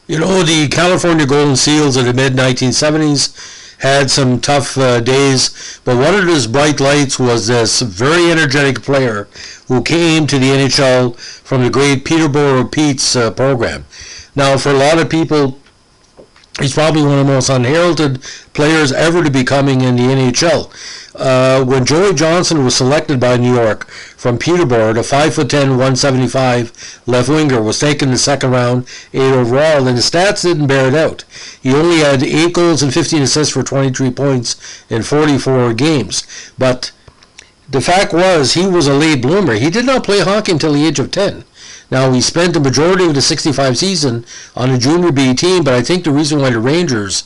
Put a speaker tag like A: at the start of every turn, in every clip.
A: The California Golden Seals in the mid-1970s had some tough days, but one of his bright lights was this very energetic player who came to the NHL from the great Peterborough Pete's program. Now, for a lot of people, he's probably one of the most unheralded players ever to be coming in the NHL. When Joey Johnston was selected by New York from Peterborough, the 5'10", 175 left winger was taken in the second round, 8 overall, and the stats didn't bear it out. He only had 8 goals and 15 assists for 23 points in 44 games. But the fact was, he was a late bloomer. He did not play hockey until the age of 10. Now, he spent the majority of the 65 season on a junior B team, but I think the reason why the Rangers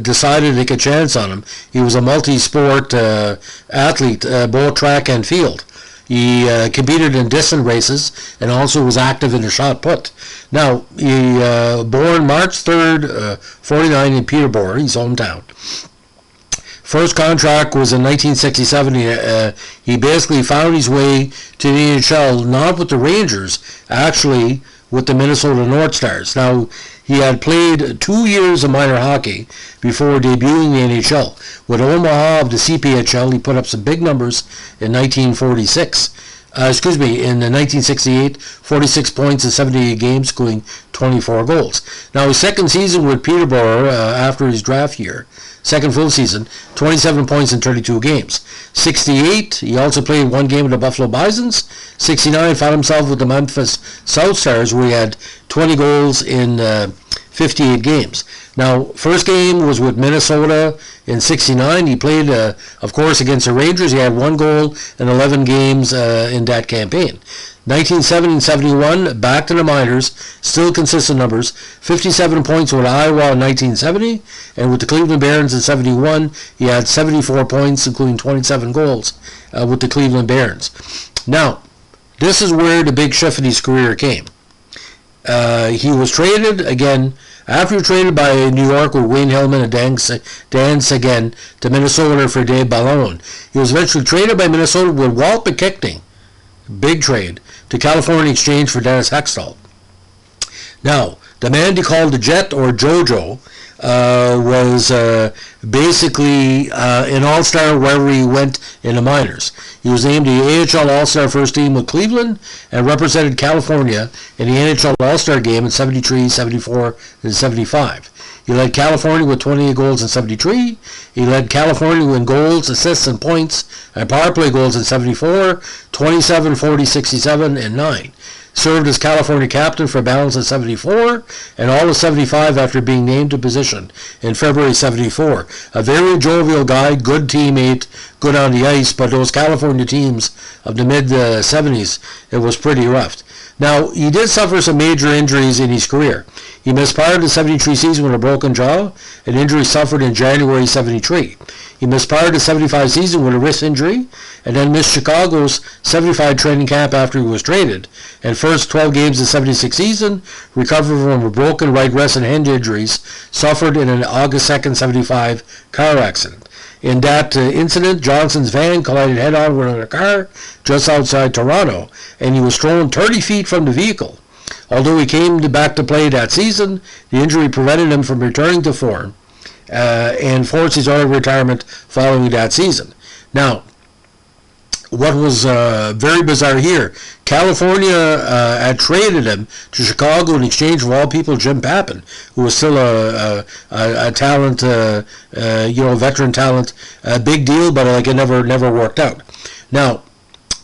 A: decided to take a chance on him, he was a multi-sport athlete, both track and field. He competed in distance races and also was active in the shot put. Now, he born March 3rd, 49 in Peterborough, his hometown. First contract was in 1967. He basically found his way to the NHL, not with the Rangers, actually with the Minnesota North Stars. Now, he had played 2 years of minor hockey before debuting the NHL. With Omaha of the CPHL, he put up some big numbers in 1946. In 1968, 46 points in 78 games, including 24 goals. Now, his second season with Peterborough, after his draft year, second full season, 27 points in 32 games. 68, he also played 1 game with the Buffalo Bisons. 69, found himself with the Memphis South Stars, where he had 20 goals in 58 games. Now, first game was with Minnesota in 69. He played, of course, against the Rangers. He had 1 goal in 11 games in that campaign. 1970 and 71, back to the minors, still consistent numbers. 57 points with Iowa in 1970, and with the Cleveland Barons in 71, he had 74 points, including 27 goals with the Cleveland Barons. Now, this is where the big shift in his career came. He was traded again. After he was traded by New York with Wayne Hellman and Dan Seguin to Minnesota for Dave Ballone. He was eventually traded by Minnesota with Walt McKechnie, big trade, to California in exchange for Dennis Hextall. Now, the man they called the Jet, or JoJo, was basically an all-star wherever he went in the minors. He was named the AHL All-Star first team with Cleveland and represented California in the NHL All-Star game in 73, 74, and 75. He led California with 28 goals in 73. He led California in goals, assists, and points, and power play goals in 74, 27, 40, 67, and 9. Served as California captain for balance in 74, and all of 75 after being named to position in February 74. A very jovial guy, good teammate, good on the ice, but those California teams of the mid-70s, it was pretty rough. Now, he did suffer some major injuries in his career. He missed part of the 73 season with a broken jaw, an injury suffered in January 73. He missed part of the 75 season with a wrist injury, and then missed Chicago's 75 training camp after he was traded, and first 12 games of the 76 season, recovered from a broken right wrist and hand injuries suffered in an August 2nd, 75 car accident. In that incident, Johnston's van collided head-on with another car just outside Toronto, and he was thrown 30 feet from the vehicle. Although he came back to play that season, the injury prevented him from returning to form and forced his early retirement following that season. Now, what was very bizarre here, California had traded him to Chicago in exchange for all people Jim Pappin, who was still a talent, veteran talent, a big deal, but like it never worked out. Now,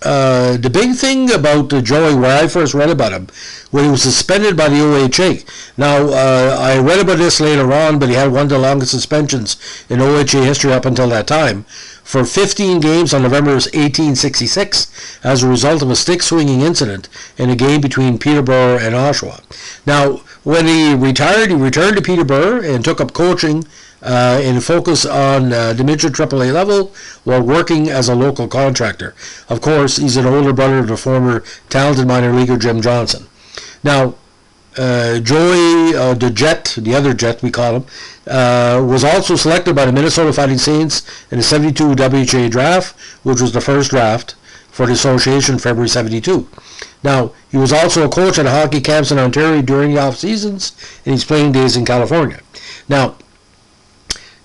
A: the big thing about Joey, where I first read about him, when he was suspended by the OHA. Now, I read about this later on, but he had one of the longest suspensions in OHA history up until that time, for 15 games on November 1866 as a result of a stick-swinging incident in a game between Peterborough and Oshawa. Now, when he returned to Peterborough and took up coaching and focus on the midget AAA level while working as a local contractor. Of course, he's an older brother of the former talented minor leaguer Jim Johnston. Now, Joey, the Jet, the other Jet we call him, was also selected by the Minnesota Fighting Saints in the 72 WHA draft, which was the first draft for the association in February 72. Now, he was also a coach at hockey camps in Ontario during the off seasons and his playing days in California. Now,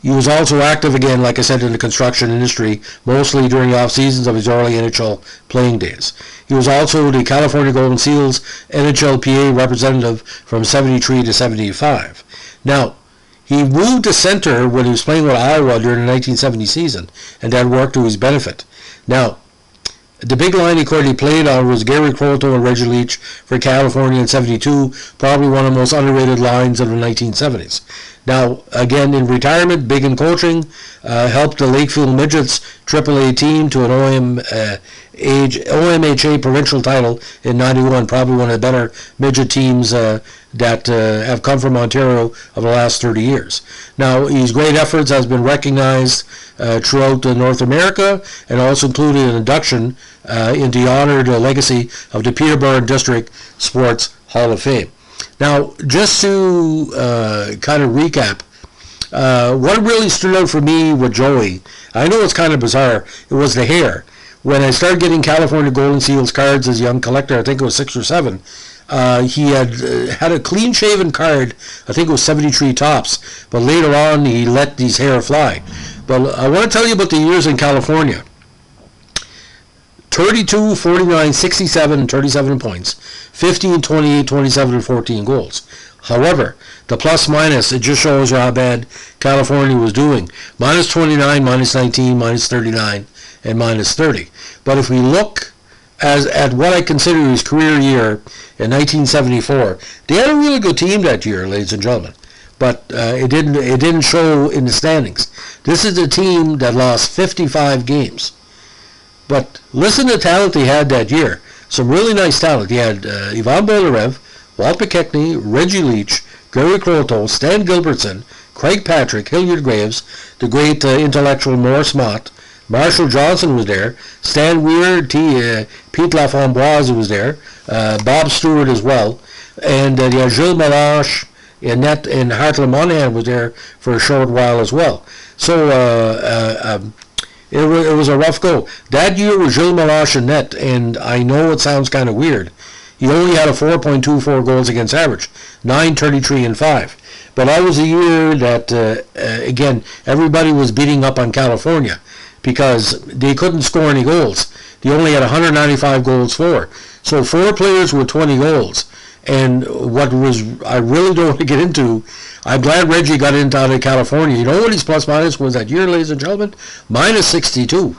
A: he was also active again, like I said, in the construction industry, mostly during the off seasons of his early NHL playing days. He was also the California Golden Seals NHLPA representative from 73 to 75. Now, he moved to center when he was playing with Iowa during the 1970 season, and that worked to his benefit. Now, the big line he currently played on was Gary Croteau and Reggie Leach for California in 72, probably one of the most underrated lines of the 1970s. Now, again, in retirement, big in coaching, helped the Lakefield Midgets AAA team to an OMHA provincial title in 91, probably one of the better midget teams that have come from Ontario over the last 30 years. Now, his great efforts has been recognized throughout North America and also included an induction into the honored legacy of the Peterborough District Sports Hall of Fame. Now, just to kind of recap, what really stood out for me with Joey, I know it's kind of bizarre, it was the hair. When I started getting California Golden Seals cards as a young collector, I think it was 6 or 7, he had a clean-shaven card, I think it was 73 tops, but later on he let his hair fly. But I want to tell you about the years in California. 32, 49, 67, and 37 points, 15, 28, 27, and 14 goals. However, the plus-minus, it just shows you how bad California was doing. Minus 29, minus 19, minus 39, and minus 30. But if we look at what I consider his career year in 1974, they had a really good team that year, ladies and gentlemen. But it didn't show in the standings. This is a team that lost 55 games. But listen to the talent they had that year. Some really nice talent. They had Ivan Bolarev, Walt McKechnie, Reggie Leach, Gary Croteau, Stan Gilbertson, Craig Patrick, Hilliard Graves, the great intellectual Morris Mott, Marshall Johnston was there, Stan Weir, Pete Laframboise was there, Bob Stewart as well, and they had Gilles Melange and Hartley Monahan was there for a short while as well. So it was a rough go. That year was Gilles Melange in net, and I know it sounds kind of weird. He only had a 4.24 goals against average, 9.33 and 5. But that was a year that, again, everybody was beating up on California because they couldn't score any goals. They only had 195 goals for. So 4 players with 20 goals. And what was, I really don't want to get into, I'm glad Reggie got into out of California. You know what his plus-minus was that year, ladies and gentlemen? Minus 62.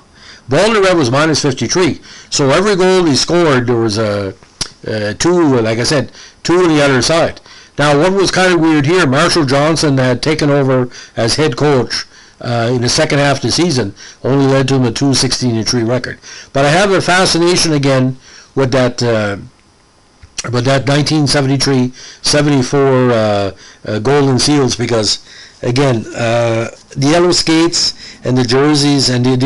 A: Bolarev was minus 53. So every goal he scored, there was a 2, like I said, 2 on the other side. Now, what was kind of weird here, Marshall Johnston had taken over as head coach in the second half of the season, only led to him a 2-16-3 record. But I have a fascination again with that 1973-74 Golden Seals because, again, the yellow skates and the jerseys and if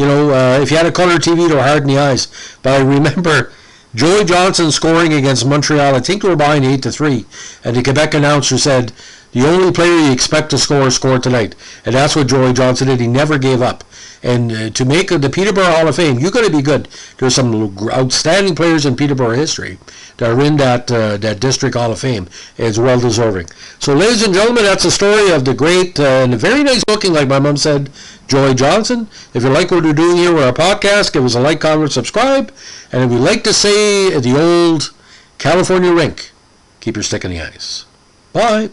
A: you had a color TV, they were hard in the eyes. But I remember Joey Johnston scoring against Montreal. I think they were behind 8-3, and the Quebec announcer said, "The only player you expect to score tonight," and that's what Joey Johnston did. He never gave up. And to make the Peterborough Hall of Fame, you got to be good. There's some outstanding players in Peterborough history that are in that District Hall of Fame. It's well deserving. So, ladies and gentlemen, that's the story of the great and very nice looking, like my mom said, Joey Johnston. If you like what we're doing here with our podcast, give us a like, comment, subscribe. And if we like to say the old California rink, keep your stick in the ice. Bye.